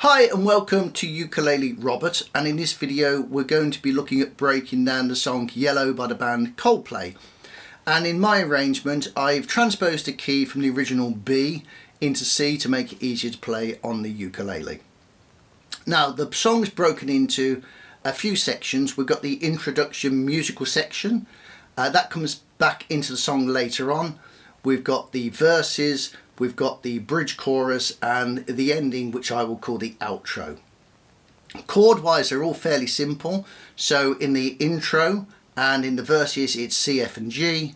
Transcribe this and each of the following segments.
Hi and welcome to Ukulele Robert, and in this video we're going to be looking at breaking down the song Yellow by the band Coldplay. And in my arrangement I've transposed a key from the original B into C to make it easier to play on the ukulele. Now the song is broken into a few sections. We've got the introduction musical section, that comes back into the song later on. We've got the verses, we've got the bridge chorus and the ending, which I will call the outro. Chord wise they're all fairly simple. So in the intro and in the verses it's C, F and G.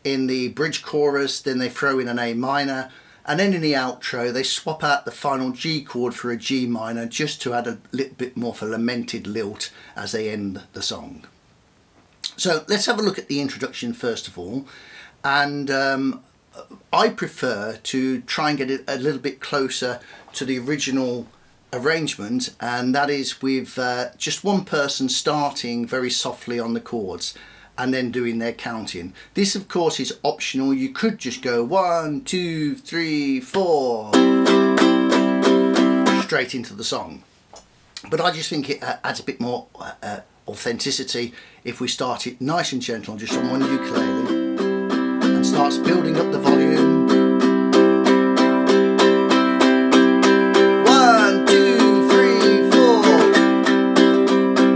In the bridge chorus then they throw in an A minor, and then in the outro they swap out the final G chord for a G minor just to add a little bit more of a lamented lilt as they end the song. So let's have a look at the introduction first of all, and I prefer to try and get it a little bit closer to the original arrangement, and that is with just one person starting very softly on the chords and then doing their counting. This of course is optional. You could just go 1, 2, 3, 4 straight into the song, but I just think it adds a bit more authenticity if we start it nice and gentle just on one ukulele and starts building up the volume. 1, 2, 3, 4.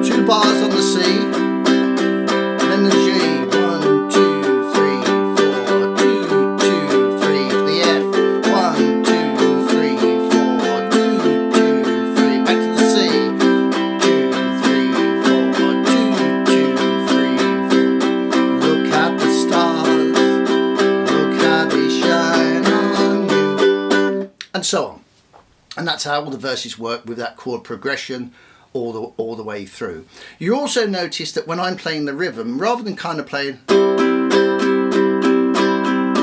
2 bars on the C, and then the G. 1, 2, 3, 4. 2, 2, 3 for the F. 1, 2, 3, 4. 2, 2, 3. Back to the C. 2, 3, 4. 2, 2, 3, 4. Look at the stars. And so on, and that's how all the verses work with that chord progression all the way through. You also notice that when I'm playing the rhythm, rather than kind of playing,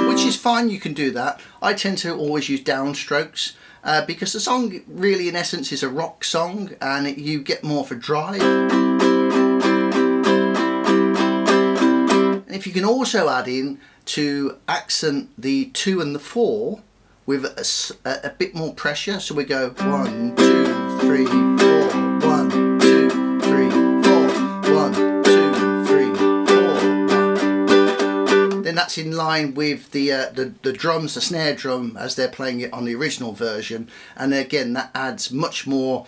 which is fine, you can do that, I tend to always use downstrokes because the song really in essence is a rock song and you get more of a drive. And if you can also add in to accent the 2 and the 4 with a bit more pressure, so we go 1, 2, 3, 4, 1, 2, 3, 4, 1, 2, 3, 4, 1. Then that's in line with the drums, the snare drum as they're playing it on the original version, and again that adds much more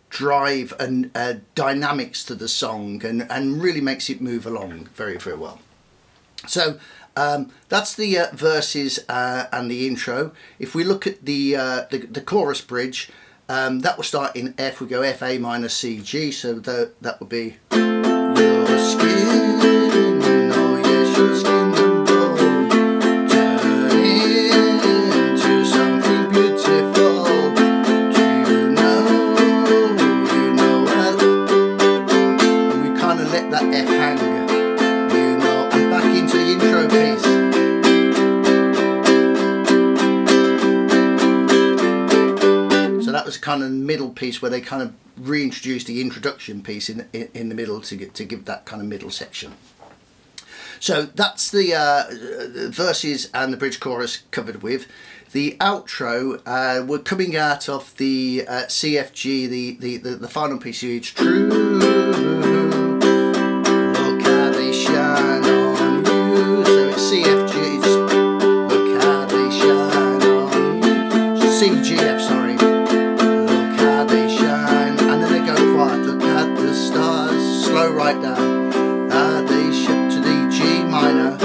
drive and dynamics to the song and really makes it move along very, very well. So that's the verses and the intro. If we look at the chorus bridge, that will start in F. We go F, A minor, C, G. So that would be your skin, oh yes, your skin and bone, turn into something beautiful. Do you know well? And we kind of let that F hang. Into the intro piece. So that was kind of the middle piece where they kind of reintroduced the introduction piece in the middle to give that kind of middle section. So that's the verses and the bridge chorus covered with. The outro, we're coming out of the CFG, the final piece here. It's true. Look how they shine on. CFG, look how they shine on you. C, G, F, sorry. Look how they shine, and then they go quiet. Look at the stars, slow right down. They shift to the G minor,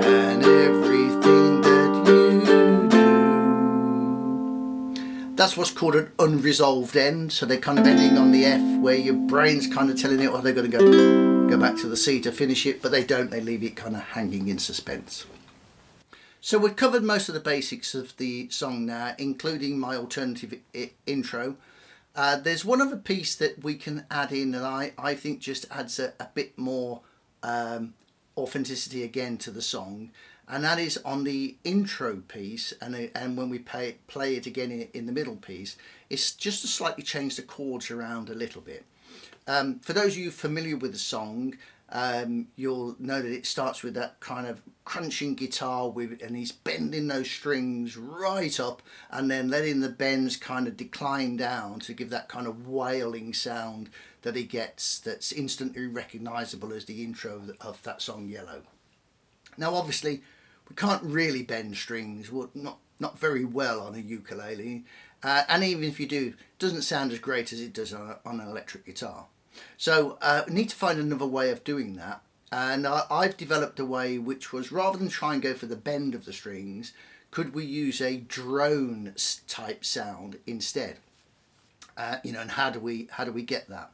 and everything that you do. That's what's called an unresolved end. So they're kind of ending on the F, where your brain's kind of telling it, oh, they're going to go back to the C to finish it, but they don't, they leave it kind of hanging in suspense. So we've covered most of the basics of the song now, including my alternative intro. There's one other piece that we can add in that I think just adds a bit more authenticity again to the song, and that is on the intro piece, and when we play it again in the middle piece, it's just to slightly change the chords around a little bit. For those of you familiar with the song, you'll know that it starts with that kind of crunching guitar with, and he's bending those strings right up and then letting the bends kind of decline down to give that kind of wailing sound that he gets, that's instantly recognizable as the intro of that song Yellow. Now obviously we can't really bend strings, well, not very well on a ukulele, and even if you do, it doesn't sound as great as it does on an electric guitar. So we need to find another way of doing that. And I've developed a way which was, rather than try and go for the bend of the strings, could we use a drone type sound instead? You know, and how do we get that?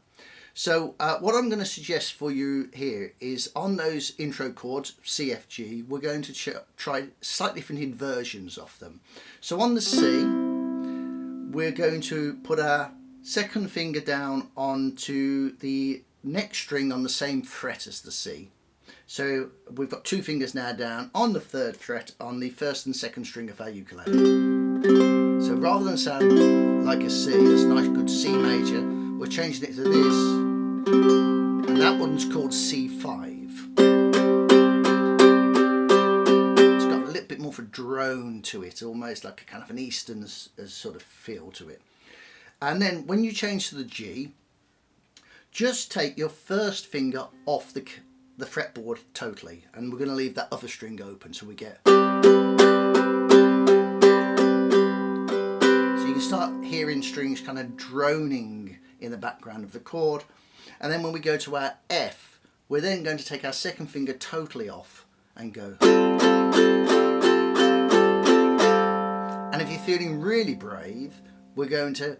So what I'm going to suggest for you here is, on those intro chords C, F, G, we're going to try slightly different inversions of them. So on the C, we're going to put our second finger down onto the next string on the same fret as the C. So we've got two fingers now down on the third fret on the first and second string of our ukulele. So rather than sound like a C, it's a nice good C major, we're changing it to this, and that one's called C5. It's got a little bit more of a drone to it, almost like a kind of an Eastern sort of feel to it. And then when you change to the G, just take your first finger off the fretboard totally, and we're going to leave that other string open so we get. So you can start hearing strings kind of droning in the background of the chord. And then when we go to our F, we're then going to take our second finger totally off and go. And if you're feeling really brave, we're going to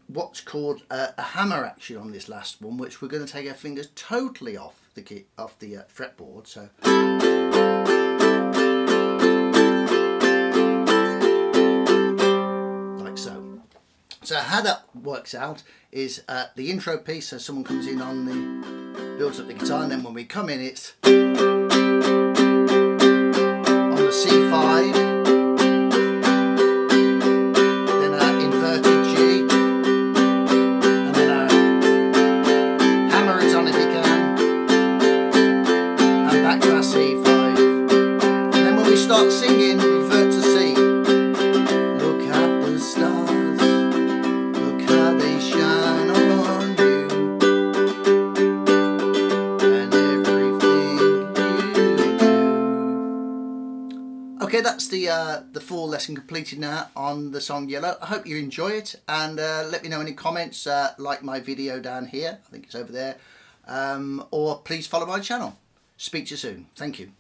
what's called a hammer action on this last one, which we're going to take our fingers totally off the fretboard. So like so. So how that works out is the intro piece. So someone comes in on the, builds up the guitar, and then when we come in, it's on the C5. Start singing, revert to C. Look at the stars, look how they shine on you, and everything you do. Okay, that's the full lesson completed now on the song Yellow. I hope you enjoy it, and let me know any comments, like my video down here, I think it's over there, or please follow my channel. Speak to you soon. Thank you.